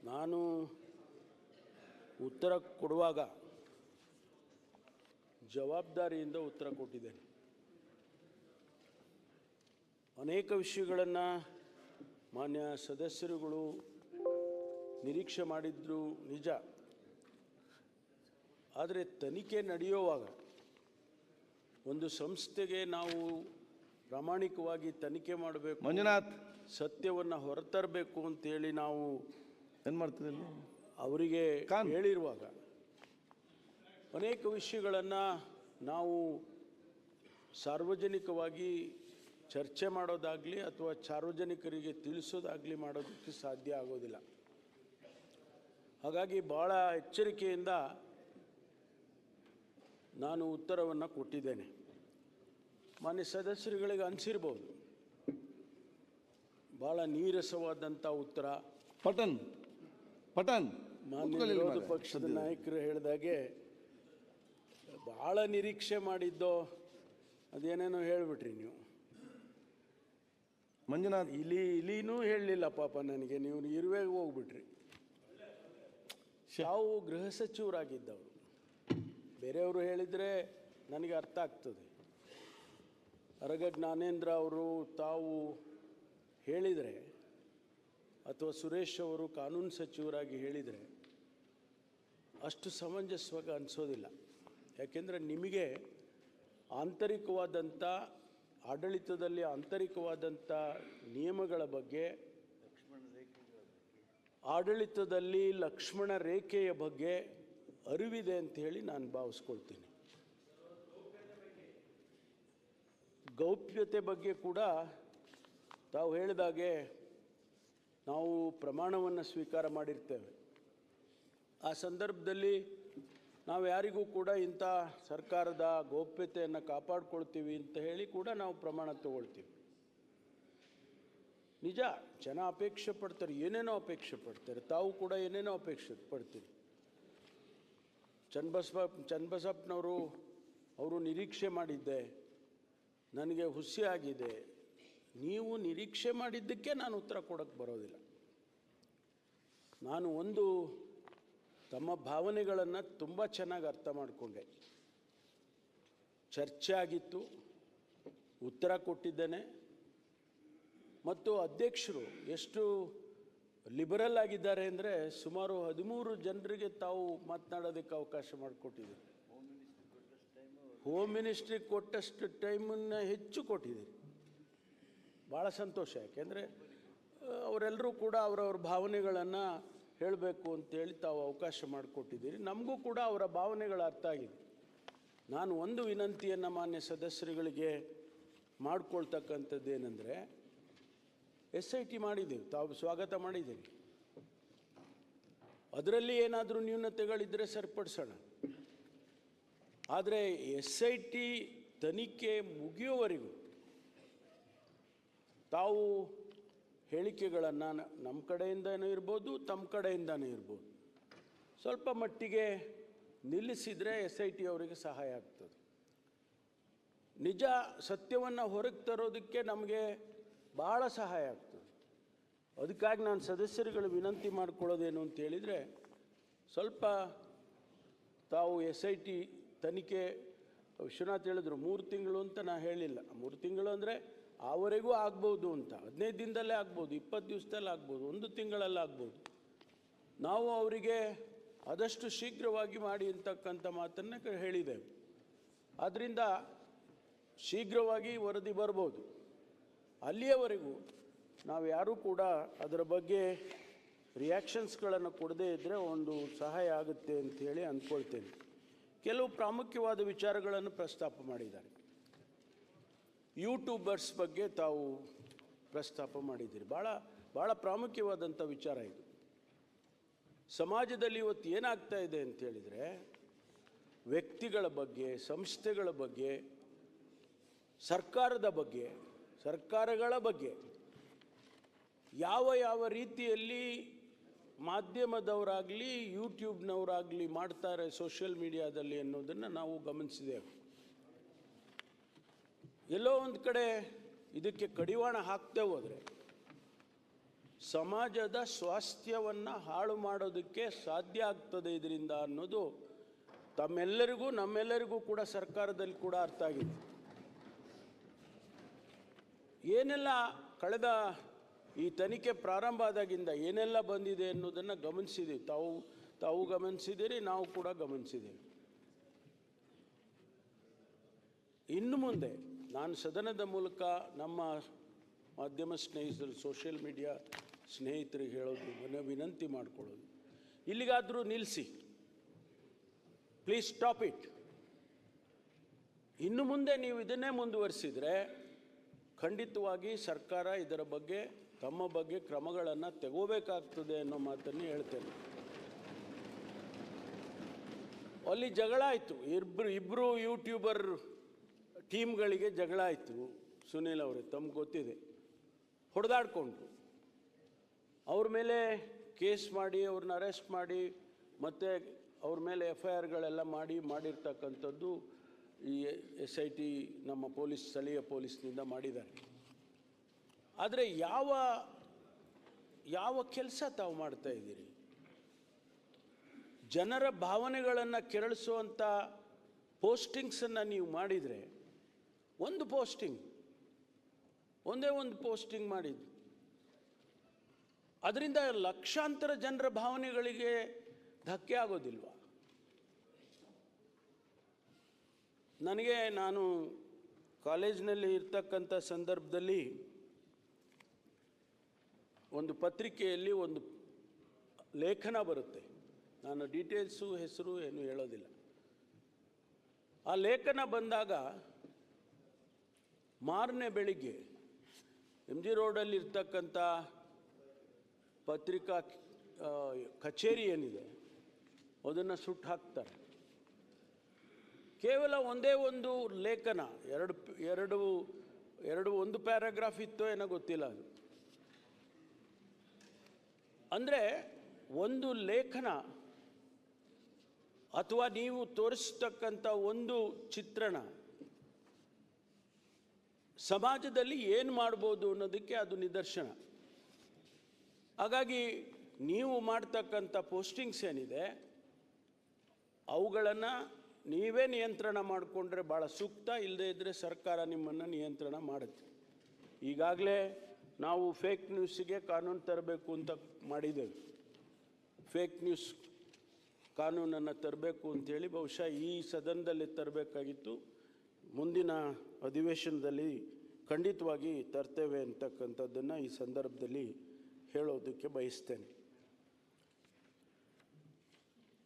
ನಾನು ಉತ್ತರ ಕೊಡುವಾಗ ಜವಾಬ್ದಾರಿಯಿಂದ ಉತ್ತರ ಕೊಟ್ಟಿದ್ದೇನೆ. ಅನೇಕ ವಿಷಯಗಳನ್ನು ಮಾನ್ಯ ಸದಸ್ಯರುಗಳು ನಿರೀಕ್ಷೆ ಮಾಡಿದ್ರು ನಿಜ. ಆದರೆ ತನಿಖೆ ನಡೆಯುವಾಗ ಒಂದು ಸಂಸ್ಥೆಗೆ ನಾವು ಪ್ರಾಮಾಣಿಕವಾಗಿ ತನಿಖೆ ಮಾಡಬೇಕು, ಮಂಜುನಾಥ್ ಸತ್ಯವನ್ನು ಹೊರತರಬೇಕು ಅಂತೇಳಿ ನಾವು ಏನು ಮಾಡ್ತಿದ್ದಲ್ಲಿ ಅವರಿಗೆ ಹೇಳಿರುವಾಗ ಅನೇಕ ವಿಷಯಗಳನ್ನು ನಾವು ಸಾರ್ವಜನಿಕವಾಗಿ ಚರ್ಚೆ ಮಾಡೋದಾಗಲಿ ಅಥವಾ ಸಾರ್ವಜನಿಕರಿಗೆ ತಿಳಿಸೋದಾಗಲಿ ಮಾಡೋದಕ್ಕೆ ಸಾಧ್ಯ ಆಗೋದಿಲ್ಲ. ಹಾಗಾಗಿ ಭಾಳ ಎಚ್ಚರಿಕೆಯಿಂದ ನಾನು ಉತ್ತರವನ್ನು ಕೊಟ್ಟಿದ್ದೇನೆ. ಮಾನ್ಯ ಸದಸ್ಯರುಗಳಿಗೆ ಅನಿಸಿರ್ಬೋದು ಭಾಳ ನೀರಸವಾದಂಥ ಉತ್ತರ. ಪಟನ್ ಮಾನ್ಯ ವಿರೋಧ ಪಕ್ಷದ ನಾಯಕರು ಹೇಳಿದಾಗೆ ಭಾಳ ನಿರೀಕ್ಷೆ ಮಾಡಿದ್ದೋ ಅದೇನೇನೋ ಹೇಳಿಬಿಟ್ರಿ ನೀವು. ಮಂಜುನಾಥ್ ಇಲಿನೂ ಹೇಳಲಿಲ್ಲ ಪಾಪ ನನಗೆ, ನೀವು ಇರುವೆಗೆ ಹೋಗ್ಬಿಟ್ರಿ. ತಾವು ಗೃಹ ಸಚಿವರಾಗಿದ್ದವರು, ಬೇರೆಯವರು ಹೇಳಿದರೆ ನನಗೆ ಅರ್ಥ ಆಗ್ತದೆ. ಅರಗ ಜ್ಞಾನೇಂದ್ರ ಅವರು ತಾವು ಹೇಳಿದರೆ ಅಥವಾ ಸುರೇಶ್ ಅವರು ಕಾನೂನು ಸಚಿವರಾಗಿ ಹೇಳಿದರೆ ಅಷ್ಟು ಸಮಂಜಸವಾಗಿ ಅನಿಸೋದಿಲ್ಲ. ಯಾಕೆಂದರೆ ನಿಮಗೆ ಆಂತರಿಕವಾದಂಥ ಆಡಳಿತದಲ್ಲಿ ಆಂತರಿಕವಾದಂಥ ನಿಯಮಗಳ ಬಗ್ಗೆ, ಆಡಳಿತದಲ್ಲಿ ಲಕ್ಷ್ಮಣ ರೇಖೆಯ ಬಗ್ಗೆ ಅರಿವಿದೆ ಅಂತ ಹೇಳಿ ನಾನು ಭಾವಿಸ್ಕೊಳ್ತೀನಿ. ಗೌಪ್ಯತೆ ಬಗ್ಗೆ ಕೂಡ ತಾವು ಹೇಳಿದಾಗೆ ನಾವು ಪ್ರಮಾಣವನ್ನು ಸ್ವೀಕಾರ ಮಾಡಿರ್ತೇವೆ. ಆ ಸಂದರ್ಭದಲ್ಲಿ ನಾವು ಯಾರಿಗೂ ಕೂಡ ಇಂಥ ಸರ್ಕಾರದ ಗೌಪ್ಯತೆಯನ್ನು ಕಾಪಾಡ್ಕೊಳ್ತೀವಿ ಅಂತ ಹೇಳಿ ಕೂಡ ನಾವು ಪ್ರಮಾಣ ತಗೊಳ್ತೀವಿ. ನಿಜ, ಜನ ಅಪೇಕ್ಷೆ ಪಡ್ತಾರೆ, ಏನೇನೋ ಅಪೇಕ್ಷೆ ಪಡ್ತಾರೆ. ತಾವು ಕೂಡ ಏನೇನೋ ಅಪೇಕ್ಷೆ ಪಡ್ತೀರಿ. ಚನ್ನಬಸಪ್ಪನವರು ಅವರು ನಿರೀಕ್ಷೆ ಮಾಡಿದ್ದೆ, ನನಗೆ ಹುಸಿ ಆಗಿದೆ. ನೀವು ನಿರೀಕ್ಷೆ ಮಾಡಿದ್ದಕ್ಕೆ ನಾನು ಉತ್ತರ ಕೊಡೋಕ್ಕೆ ಬರೋದಿಲ್ಲ. ನಾನು ಒಂದು ತಮ್ಮ ಭಾವನೆಗಳನ್ನು ತುಂಬ ಚೆನ್ನಾಗಿ ಅರ್ಥ ಮಾಡಿಕೊಂಡೆ. ಚರ್ಚೆ ಆಗಿತ್ತು, ಉತ್ತರ ಕೊಟ್ಟಿದ್ದೇನೆ. ಮತ್ತು ಅಧ್ಯಕ್ಷರು ಎಷ್ಟು ಲಿಬರಲ್ ಆಗಿದ್ದಾರೆ ಅಂದರೆ ಸುಮಾರು 13 ಜನರಿಗೆ ತಾವು ಮಾತನಾಡೋದಕ್ಕೆ ಅವಕಾಶ ಮಾಡಿಕೊಟ್ಟಿದ್ದೀರಿ. ಹೋಮ್ ಮಿನಿಸ್ಟ್ರಿಗೆ ಕೊಟ್ಟಷ್ಟು ಟೈಮನ್ನು ಹೆಚ್ಚು ಕೊಟ್ಟಿದ್ದೀರಿ. ಭಾಳ ಸಂತೋಷ. ಯಾಕೆಂದರೆ ಅವರೆಲ್ಲರೂ ಕೂಡ ಅವರವ್ರ ಭಾವನೆಗಳನ್ನು ಹೇಳಬೇಕು ಅಂತೇಳಿ ತಾವು ಅವಕಾಶ ಮಾಡಿಕೊಟ್ಟಿದ್ದೀರಿ. ನಮಗೂ ಕೂಡ ಅವರ ಭಾವನೆಗಳ ಅರ್ಥ ಆಗಿದೆ. ನಾನು ಒಂದು ವಿನಂತಿಯನ್ನು ಮಾನ್ಯ ಸದಸ್ಯರುಗಳಿಗೆ ಮಾಡಿಕೊಳ್ತಕ್ಕಂಥದ್ದು ಏನಂದರೆ, SIT ಮಾಡಿದ್ದೀವಿ, ತಾವು ಸ್ವಾಗತ ಮಾಡಿದ್ದೀರಿ. ಅದರಲ್ಲಿ ಏನಾದರೂ ನ್ಯೂನತೆಗಳಿದ್ದರೆ ಸರಿಪಡಿಸೋಣ. ಆದರೆ SIT ತನಿಖೆ ಮುಗಿಯುವವರೆಗೂ ತಾವು ಹೇಳಿಕೆಗಳನ್ನು ನಮ್ಮ ಕಡೆಯಿಂದನೂ ಇರ್ಬೋದು, ತಮ್ಮ ಕಡೆಯಿಂದನೂ ಇರ್ಬೋದು, ಸ್ವಲ್ಪ ಮಟ್ಟಿಗೆ ನಿಲ್ಲಿಸಿದರೆ SIT ಅವರಿಗೆ ಸಹಾಯ ಆಗ್ತದೆ. ನಿಜ ಸತ್ಯವನ್ನು ಹೊರಗೆ ತರೋದಕ್ಕೆ ನಮಗೆ ಭಾಳ ಸಹಾಯ ಆಗ್ತದೆ. ಅದಕ್ಕಾಗಿ ನಾನು ಸದಸ್ಯರುಗಳು ವಿನಂತಿ ಮಾಡಿಕೊಳ್ಳೋದೇನು ಅಂತ ಹೇಳಿದರೆ, ಸ್ವಲ್ಪ ತಾವು SIT ತನಿಖೆ, ವಿಶ್ವನಾಥ್ ಹೇಳಿದ್ರು 3 ತಿಂಗಳು ಅಂತ ನಾನು ಹೇಳಿಲ್ಲ. 3 ತಿಂಗಳು ಅಂದರೆ ಆವರೆಗೂ ಆಗ್ಬೋದು ಅಂತ, 15 ದಿನದಲ್ಲೇ ಆಗ್ಬೋದು, 20 ದಿವಸದಲ್ಲಿ ಆಗ್ಬೋದು, 1 ತಿಂಗಳಲ್ಲಿ ಆಗ್ಬೋದು. ನಾವು ಅವರಿಗೆ ಆದಷ್ಟು ಶೀಘ್ರವಾಗಿ ಮಾಡಿ ಅಂತಕ್ಕಂಥ ಮಾತನ್ನು ಹೇಳಿದ್ದೇವೆ. ಆದ್ದರಿಂದ ಶೀಘ್ರವಾಗಿ ವರದಿ ಬರ್ಬೋದು. ಅಲ್ಲಿಯವರೆಗೂ ನಾವು ಯಾರೂ ಕೂಡ ಅದರ ಬಗ್ಗೆ ರಿಯಾಕ್ಷನ್ಸ್ಗಳನ್ನು ಕೊಡದೇ ಇದ್ದರೆ ಒಂದು ಸಹಾಯ ಆಗುತ್ತೆ ಅಂಥೇಳಿ ಅಂದ್ಕೊಳ್ತೇನೆ. ಕೆಲವು ಪ್ರಾಮುಖ್ಯವಾದ ವಿಚಾರಗಳನ್ನು ಪ್ರಸ್ತಾಪ ಮಾಡಿದ್ದಾರೆ. ಯೂಟ್ಯೂಬರ್ಸ್ ಬಗ್ಗೆ ತಾವು ಪ್ರಸ್ತಾಪ ಮಾಡಿದ್ದೀರಿ. ಭಾಳ ಪ್ರಾಮುಖ್ಯವಾದಂಥ ವಿಚಾರ ಇದು. ಸಮಾಜದಲ್ಲಿ ಇವತ್ತು ಏನಾಗ್ತಾ ಇದೆ ಅಂತೇಳಿದರೆ, ವ್ಯಕ್ತಿಗಳ ಬಗ್ಗೆ, ಸಂಸ್ಥೆಗಳ ಬಗ್ಗೆ, ಸರ್ಕಾರದ ಬಗ್ಗೆ, ಸರ್ಕಾರಗಳ ಬಗ್ಗೆ ಯಾವ ರೀತಿಯಲ್ಲಿ ಮಾಧ್ಯಮದವರಾಗಲಿ ಯೂಟ್ಯೂಬ್ನವರಾಗಲಿ ಮಾಡ್ತಾರೆ ಸೋಷಿಯಲ್ ಮೀಡಿಯಾದಲ್ಲಿ ಅನ್ನೋದನ್ನು ನಾವು ಗಮನಿಸಿದ್ದೇವೆ. ಎಲ್ಲೋ ಒಂದು ಕಡೆ ಇದಕ್ಕೆ ಕಡಿವಾಣ ಹಾಕ್ತೇ ಹೋದರೆ ಸಮಾಜದ ಸ್ವಾಸ್ಥ್ಯವನ್ನು ಹಾಳು ಮಾಡೋದಕ್ಕೆ ಸಾಧ್ಯ ಆಗ್ತದೆ ಇದರಿಂದ ಅನ್ನೋದು ತಮ್ಮೆಲ್ಲರಿಗೂ ನಮ್ಮೆಲ್ಲರಿಗೂ ಕೂಡ ಸರ್ಕಾರದಲ್ಲಿ ಕೂಡ ಅರ್ಥ ಆಗಿದೆ. ಏನೆಲ್ಲ ಕಳೆದ ಈ ತನಿಖೆ ಪ್ರಾರಂಭ ಆದಾಗಿಂದ ಏನೆಲ್ಲ ಬಂದಿದೆ ಅನ್ನೋದನ್ನು ಗಮನಿಸಿದ್ದೀವಿ. ತಾವು ಗಮನಿಸಿದ್ದೀರಿ, ನಾವು ಕೂಡ ಗಮನಿಸಿದ್ದೀವಿ. ಇನ್ನು ಮುಂದೆ ನಾನು ಸದನದ ಮೂಲಕ ನಮ್ಮ ಮಾಧ್ಯಮ ಸ್ನೇಹಿತರು, ಸೋಷಿಯಲ್ ಮೀಡಿಯಾ ಸ್ನೇಹಿತರಿಗೆ ಹೇಳೋದು, ವಿನಂತಿ ಮಾಡಿಕೊಳ್ಳೋದು, ಇಲ್ಲಿಗಾದರೂ ನಿಲ್ಲಿಸಿ, ಪ್ಲೀಸ್ ಸ್ಟಾಪ್ ಇಟ್. ಇನ್ನು ಮುಂದೆ ನೀವು ಇದನ್ನೇ ಮುಂದುವರಿಸಿದರೆ ಖಂಡಿತವಾಗಿ ಸರ್ಕಾರ ಇದರ ಬಗ್ಗೆ ತಮ್ಮ ಬಗ್ಗೆ ಕ್ರಮಗಳನ್ನು ತಗೋಬೇಕಾಗ್ತದೆ ಅನ್ನೋ ಮಾತನ್ನು ಹೇಳ್ತೇನೆ. ಅಲ್ಲಿ ಜಗಳ ಆಯಿತು, ಇಬ್ಬರು ಯೂಟ್ಯೂಬರ್ ಟೀಮ್ಗಳಿಗೆ ಜಗಳ ಆಯಿತು. ಸುನೀಲ್ ಅವರೇ, ತಮ್ಗೆ ಗೊತ್ತಿದೆ, ಹೊಡೆದಾಡ್ಕೊಂಡ್ರು. ಅವ್ರ ಮೇಲೆ ಕೇಸ್ ಮಾಡಿ, ಅವ್ರನ್ನ ಅರೆಸ್ಟ್ ಮಾಡಿ, ಮತ್ತು ಅವ್ರ ಮೇಲೆ FIRಗಳೆಲ್ಲ ಮಾಡಿರ್ತಕ್ಕಂಥದ್ದು ಈ SIT ನಮ್ಮ ಸ್ಥಳೀಯ ಪೊಲೀಸ್ನಿಂದ ಮಾಡಿದ್ದಾರೆ. ಆದರೆ ಯಾವ ಕೆಲಸ ತಾವು ಮಾಡ್ತಾ ಇದ್ದೀರಿ? ಜನರ ಭಾವನೆಗಳನ್ನು ಕೆರಳಿಸುವಂಥ ಪೋಸ್ಟಿಂಗ್ಸನ್ನು ನೀವು ಮಾಡಿದರೆ, ಒಂದೇ ಒಂದು ಪೋಸ್ಟಿಂಗ್ ಮಾಡಿದ್ದು ಅದರಿಂದ ಲಕ್ಷಾಂತರ ಜನರ ಭಾವನೆಗಳಿಗೆ ಧಕ್ಕೆ ಆಗೋದಿಲ್ವಾ? ನಾನು ಕಾಲೇಜಿನಲ್ಲಿ ಇರ್ತಕ್ಕಂಥ ಸಂದರ್ಭದಲ್ಲಿ ಒಂದು ಪತ್ರಿಕೆಯಲ್ಲಿ ಒಂದು ಲೇಖನ ಬರುತ್ತೆ. ನಾನು ಡೀಟೇಲ್ಸು ಹೆಸರು ಏನು ಹೇಳೋದಿಲ್ಲ. ಆ ಲೇಖನ ಬಂದಾಗ ಮಾರನೇ ಬೆಳಿಗ್ಗೆ MG ರೋಡಲ್ಲಿ ಇರ್ತಕ್ಕಂಥ ಪತ್ರಿಕಾ ಕಚೇರಿ ಏನಿದೆ ಅದನ್ನು ಸುಟ್ಟು ಹಾಕ್ತಾರೆ. ಕೇವಲ ಒಂದೇ ಒಂದು ಲೇಖನ, ಒಂದು ಪ್ಯಾರಾಗ್ರಾಫ್ ಇತ್ತೋ ಏನೋ ಗೊತ್ತಿಲ್ಲ. ಅದು ಅಂದರೆ ಒಂದು ಲೇಖನ ಅಥವಾ ನೀವು ತೋರಿಸ್ತಕ್ಕಂಥ ಒಂದು ಚಿತ್ರಣ ಸಮಾಜದಲ್ಲಿ ಏನು ಮಾಡ್ಬೋದು ಅನ್ನೋದಕ್ಕೆ ಅದು ನಿದರ್ಶನ. ಹಾಗಾಗಿ ನೀವು ಮಾಡ್ತಕ್ಕಂಥ ಪೋಸ್ಟಿಂಗ್ಸ್ ಏನಿದೆ ಅವುಗಳನ್ನು ನೀವೇ ನಿಯಂತ್ರಣ ಮಾಡಿಕೊಂಡ್ರೆ ಭಾಳ ಸೂಕ್ತ. ಇಲ್ಲದೇ ಇದ್ದರೆ ಸರ್ಕಾರ ನಿಮ್ಮನ್ನು ನಿಯಂತ್ರಣ ಮಾಡುತ್ತೆ. ಈಗಾಗಲೇ ನಾವು ಫೇಕ್ ನ್ಯೂಸಿಗೆ ಕಾನೂನು ತರಬೇಕು ಅಂತ ಮಾಡಿದ್ದೇವೆ. ಫೇಕ್ ನ್ಯೂಸ್ ಕಾನೂನನ್ನು ತರಬೇಕು ಅಂಥೇಳಿ ಬಹುಶಃ ಈ ಸದನದಲ್ಲಿ ತರಬೇಕಾಗಿತ್ತು. ಮುಂದಿನ ಅಧಿವೇಶನದಲ್ಲಿ ಖಂಡಿತವಾಗಿ ತರ್ತೇವೆ ಅಂತಕ್ಕಂಥದ್ದನ್ನು ಈ ಸಂದರ್ಭದಲ್ಲಿ ಹೇಳೋದಕ್ಕೆ ಬಯಸ್ತೇನೆ.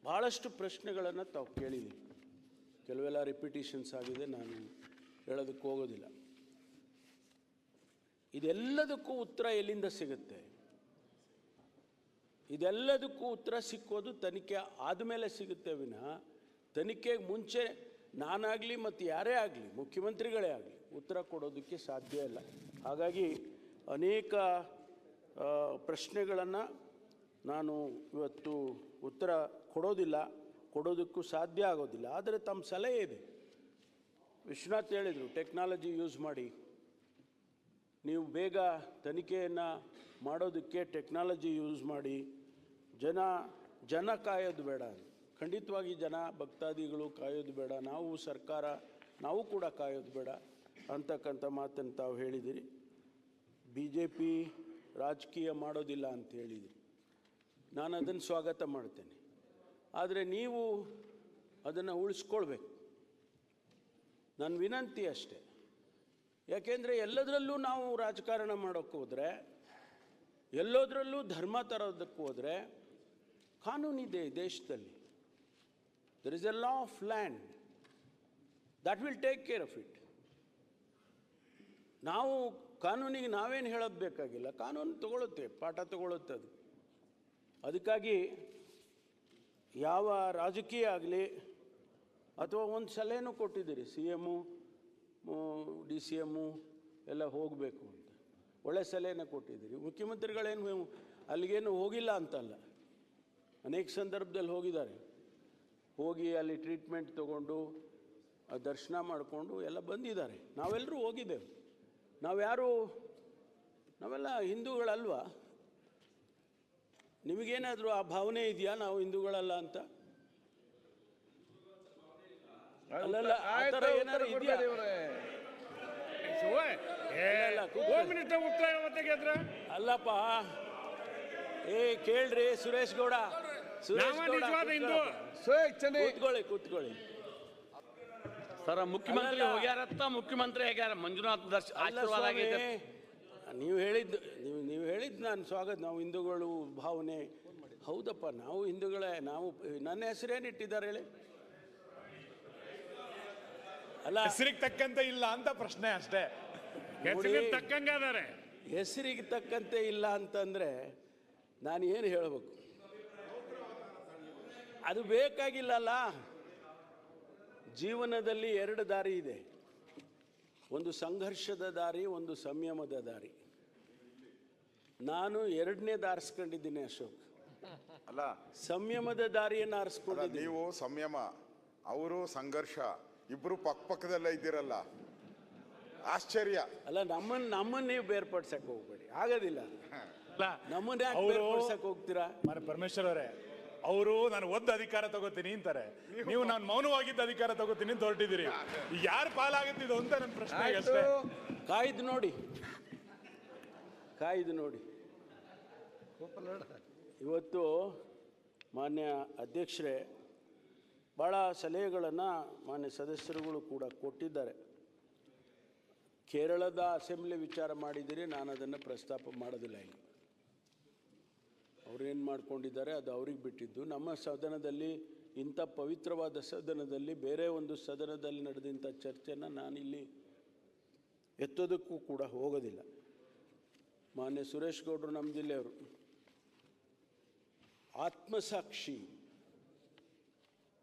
ಭಾಳಷ್ಟು ಪ್ರಶ್ನೆಗಳನ್ನು ತಾವು ಕೇಳಿದ್ದೀವಿ, ಕೆಲವೆಲ್ಲ ರಿಪಿಟೇಷನ್ಸ್ ಆಗಿದೆ, ನಾನು ಹೇಳೋದಕ್ಕೆ ಹೋಗೋದಿಲ್ಲ. ಇದೆಲ್ಲದಕ್ಕೂ ಉತ್ತರ ಎಲ್ಲಿಂದ ಸಿಗುತ್ತೆ? ಇದೆಲ್ಲದಕ್ಕೂ ಉತ್ತರ ಸಿಕ್ಕೋದು ತನಿಖೆ ಆದಮೇಲೆ ಸಿಗುತ್ತೆ ವಿನಃ ತನಿಖೆಗೆ ಮುಂಚೆ ನಾನಾಗಲಿ ಮತ್ತು ಯಾರೇ ಆಗಲಿ, ಮುಖ್ಯಮಂತ್ರಿಗಳೇ ಆಗಲಿ ಉತ್ತರ ಕೊಡೋದಕ್ಕೆ ಸಾಧ್ಯ ಇಲ್ಲ. ಹಾಗಾಗಿ ಅನೇಕ ಪ್ರಶ್ನೆಗಳನ್ನು ನಾನು ಇವತ್ತು ಉತ್ತರ ಕೊಡೋದಕ್ಕೂ ಸಾಧ್ಯ ಆಗೋದಿಲ್ಲ. ಆದರೆ ತಮ್ಮ ಸಲಹೆ ಇದೆ. ವಿಶ್ವನಾಥ್ ಹೇಳಿದರು, ಟೆಕ್ನಾಲಜಿ ಯೂಸ್ ಮಾಡಿ, ನೀವು ಬೇಗ ತನಿಖೆಯನ್ನು ಮಾಡೋದಕ್ಕೆ ಟೆಕ್ನಾಲಜಿ ಯೂಸ್ ಮಾಡಿ. ಜನ ಕಾಯೋದು ಬೇಡ, ಖಂಡಿತವಾಗಿ ಜನ ಭಕ್ತಾದಿಗಳು ಕಾಯೋದು ಬೇಡ, ನಾವು ಕೂಡ ಕಾಯೋದು ಬೇಡ ಅಂತಕ್ಕಂಥ ಮಾತನ್ನು ತಾವು ಹೇಳಿದಿರಿ. BJP ರಾಜಕೀಯ ಮಾಡೋದಿಲ್ಲ ಅಂತ ಹೇಳಿದಿರಿ. ನಾನು ಅದನ್ನು ಸ್ವಾಗತ ಮಾಡ್ತೇನೆ. ಆದರೆ ನೀವು ಅದನ್ನು ಉಳಿಸ್ಕೊಳ್ಬೇಕು. ನನ್ನ ವಿನಂತಿ ಅಷ್ಟೇ. ಯಾಕೆಂದರೆ ಎಲ್ಲದರಲ್ಲೂ ನಾವು ರಾಜಕಾರಣ ಮಾಡೋಕ್ಕೆ ಹೋದರೆ, ಎಲ್ಲೋದ್ರಲ್ಲೂ ಧರ್ಮ ತರೋದಕ್ಕೆ ಹೋದರೆ, ಕಾನೂನಿದೆ ದೇಶದಲ್ಲಿ. There is a law of land that will take care of it. ನಾವು ಕಾನೂನಿಗೆ ನಾವೇನು ಹೇಳೋದು ಬೇಕಾಗಿಲ್ಲ, ಕಾನೂನು ತಗೊಳುತ್ತೆ, ಪಾಠ ತಗೊಳುತ್ತೆ ಅದು. ಅದಕ್ಕಾಗಿ ಯಾವ ರಾಜಕೀಯ ಆಗಲಿ ಅಥವಾ ಒಂದು ಸಲಹೆನೂ ಕೊಟ್ಟಿದ್ದೀರಿ, CM DCM ಎಲ್ಲ ಹೋಗಬೇಕು ಅಂತ ಒಳ್ಳೆ ಸಲಹೆನ ಕೊಟ್ಟಿದ್ದೀರಿ. ಮುಖ್ಯಮಂತ್ರಿಗಳೇನು ಅಲ್ಲಿಗೇನು ಹೋಗಿಲ್ಲ ಅಂತಲ್ಲ, ಅನೇಕ ಸಂದರ್ಭದಲ್ಲಿ ಹೋಗಿದ್ದಾರೆ. ಹೋಗಿ ಅಲ್ಲಿ ಟ್ರೀಟ್ಮೆಂಟ್ ತೊಗೊಂಡು ದರ್ಶನ ಮಾಡಿಕೊಂಡು ಎಲ್ಲ ಬಂದಿದ್ದಾರೆ. ನಾವೆಲ್ಲರೂ ಹೋಗಿದ್ದೇವೆ. ನಾವೆಲ್ಲ ಹಿಂದೂಗಳಲ್ವಾ? ನಿಮಗೇನಾದರೂ ಆ ಭಾವನೆ ಇದೆಯಾ ನಾವು ಹಿಂದೂಗಳಲ್ಲ ಅಂತ? ಅಲ್ಲಲ್ಲ, ಆ ಥರ ಏನಾದ್ರು ಇದೆಯಾ? ಅಲ್ಲಪ್ಪ, ಕೇಳ್ರಿ ಸುರೇಶ್ ಗೌಡ, ಕೂತ್ಕೊಳ್ಳಿ. ಸರ್, ಮುಖ್ಯಮಂತ್ರಿ ಹೋಗ್ಯಾರತ್ತ, ಮುಖ್ಯಮಂತ್ರಿ ಹೇಗ್ಯಾರ, ಮಂಜುನಾಥ್ ಆಶೀರ್ವಾದ ಆಗೈತೆ. ನೀವು ಹೇಳಿದ್ದು ನಾನು ಸ್ವಾಗತ. ನಾವು ಹಿಂದೂಗಳು ಭಾವನೆ, ಹೌದಪ್ಪ, ನಾವು ಹಿಂದೂಗಳೇ. ನಾವು ನನ್ನ ಹೆಸರೇನಿಟ್ಟಿದ್ದಾರೆ ಹೇಳಿ? ಅಲ್ಲ, ಹೆಸರಿಗೆ ತಕ್ಕಂತೆ ಇಲ್ಲ ಅಂತ ಪ್ರಶ್ನೆ ಅಷ್ಟೇ. ಹೆಸರಿಗೆ ತಕ್ಕಂತೆ ಇಲ್ಲ ಅಂತಂದ್ರೆ ನಾನು ಏನು ಹೇಳಬೇಕು? ಅದು ಬೇಕಾಗಿಲ್ಲಲ್ಲ. ಜೀವನದಲ್ಲಿ ಎರಡು ದಾರಿ ಇದೆ, ಒಂದು ಸಂಘರ್ಷದ ದಾರಿ, ಒಂದು ಸಂಯಮದ ದಾರಿ. ನಾನು ಎರಡನೇದು ಆರಿಸ್ಕೊಂಡಿದ್ದೀನಿ ಅಶೋಕ್. ಅಲ್ಲ, ಸಂಯಮದ ದಾರಿಯನ್ನು ಆರಿಸ್ಕೊಂಡಿದ್ದೀನಿ. ನೀವು ಸಂಯಮ, ಅವರು ಸಂಘರ್ಷ, ಇಬ್ರು ಪಕ್ಕದಲ್ಲೇ ಇದ್ದೀರಲ್ಲ, ಆಶ್ಚರ್ಯ. ಅಲ್ಲ, ನಮ್ಮನ್ನ ನೀವು ಬೇರ್ಪಡ್ಸಕ್ ಹೋಗ್ಬೇಡಿ, ಆಗೋದಿಲ್ಲ. ನಮ್ಮನ್ನ ಯಾಕೆ ಬೇರ್ಪಡ್ಸಕ್ ಹೋಗ್ತೀರಾ? ಪರಮೇಶ್ವರ್ ಅವರೇ, ಅವರು ನಾನು ಅಧಿಕಾರ ತಗೋತೀನಿ ಅಂತಾರೆ, ನೀವು ನಾನು ಮೌನವಾಗಿದ್ದ ಅಧಿಕಾರ ತಗೋತೀನಿ ಅಂತ ಹೊರಟಿದ್ದೀರಿ. ಯಾರು ಪಾಲಾಗುತ್ತಿದ್ದು ಅಂತ ನನ್ನ ಪ್ರಶ್ನೆ ಅಷ್ಟೇ. ಕಾಯ್ದು ನೋಡಿ. ಇವತ್ತು ಮಾನ್ಯ ಅಧ್ಯಕ್ಷರೇ, ಭಾಳ ಸಲಹೆಗಳನ್ನು ಮಾನ್ಯ ಸದಸ್ಯರುಗಳು ಕೂಡ ಕೊಟ್ಟಿದ್ದಾರೆ. ಕೇರಳದ ಅಸೆಂಬ್ಲಿ ವಿಚಾರ ಮಾಡಿದ್ದೀರಿ, ನಾನು ಅದನ್ನು ಪ್ರಸ್ತಾಪ ಮಾಡೋದಿಲ್ಲ. ಇಲ್ಲಿ ಅವ್ರೇನು ಮಾಡ್ಕೊಂಡಿದ್ದಾರೆ ಅದು ಅವ್ರಿಗೆ ಬಿಟ್ಟಿದ್ದು. ನಮ್ಮ ಸದನದಲ್ಲಿ, ಇಂಥ ಪವಿತ್ರವಾದ ಸದನದಲ್ಲಿ, ಬೇರೆ ಒಂದು ಸದನದಲ್ಲಿ ನಡೆದಂಥ ಚರ್ಚೆಯನ್ನು ನಾನಿಲ್ಲಿ ಎತ್ತೋದಕ್ಕೂ ಕೂಡ ಹೋಗೋದಿಲ್ಲ. ಮಾನ್ಯ ಸುರೇಶ್ ಗೌಡರು ನಮ್ಮ ಜಿಲ್ಲೆಯವರು. ಆತ್ಮಸಾಕ್ಷಿ,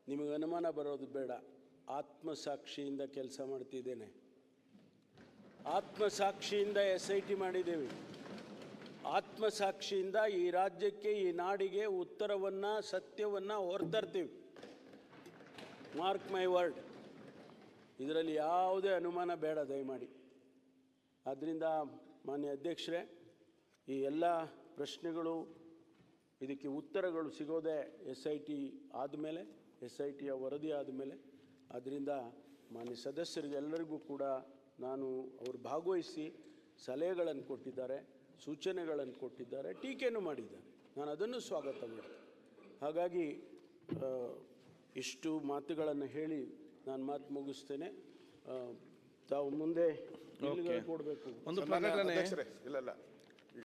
ನಿಮಗೆ ಅನುಮಾನ ಬರೋದು ಬೇಡ, ಆತ್ಮಸಾಕ್ಷಿಯಿಂದ ಕೆಲಸ ಮಾಡ್ತಿದ್ದೇನೆ. ಆತ್ಮಸಾಕ್ಷಿಯಿಂದ SIT ಮಾಡಿದ್ದೇವೆ. ಆತ್ಮಸಾಕ್ಷಿಯಿಂದ ಈ ರಾಜ್ಯಕ್ಕೆ, ಈ ನಾಡಿಗೆ ಉತ್ತರವನ್ನು, ಸತ್ಯವನ್ನು ಹೊರತರ್ತೀವಿ. Mark my word. ಇದರಲ್ಲಿ ಯಾವುದೇ ಅನುಮಾನ ಬೇಡ, ದಯಮಾಡಿ. ಆದ್ದರಿಂದ ಮಾನ್ಯ ಅಧ್ಯಕ್ಷರೇ, ಈ ಎಲ್ಲ ಪ್ರಶ್ನೆಗಳು, ಇದಕ್ಕೆ ಉತ್ತರಗಳು ಸಿಗೋದೇ SIT ಆದಮೇಲೆ, SITಯ ವರದಿ ಆದಮೇಲೆ. ಆದ್ದರಿಂದ ಮಾನ್ಯ ಸದಸ್ಯರಿಗೆಲ್ಲರಿಗೂ ಕೂಡ ನಾನು ಅವರು ಭಾಗವಹಿಸಿ ಸಲಹೆಗಳನ್ನು ಕೊಟ್ಟಿದ್ದಾರೆ, ಸೂಚನೆಗಳನ್ನು ಕೊಟ್ಟಿದ್ದಾರೆ, ಟೀಕೆನೂ ಮಾಡಿದ್ದಾರೆ. ನಾನು ಅದನ್ನು ಸ್ವಾಗತ ಮಾಡ್ತೀನಿ. ಹಾಗಾಗಿ ಇಷ್ಟು ಮಾತುಗಳನ್ನು ಹೇಳಿ ನಾನು ಮಾತು ಮುಗಿಸ್ತೇನೆ. ತಾವು ಮುಂದೆ ಕೊಡಬೇಕು. ಒಂದು ಪ್ರಕಟಣೆ. ಇಲ್ಲ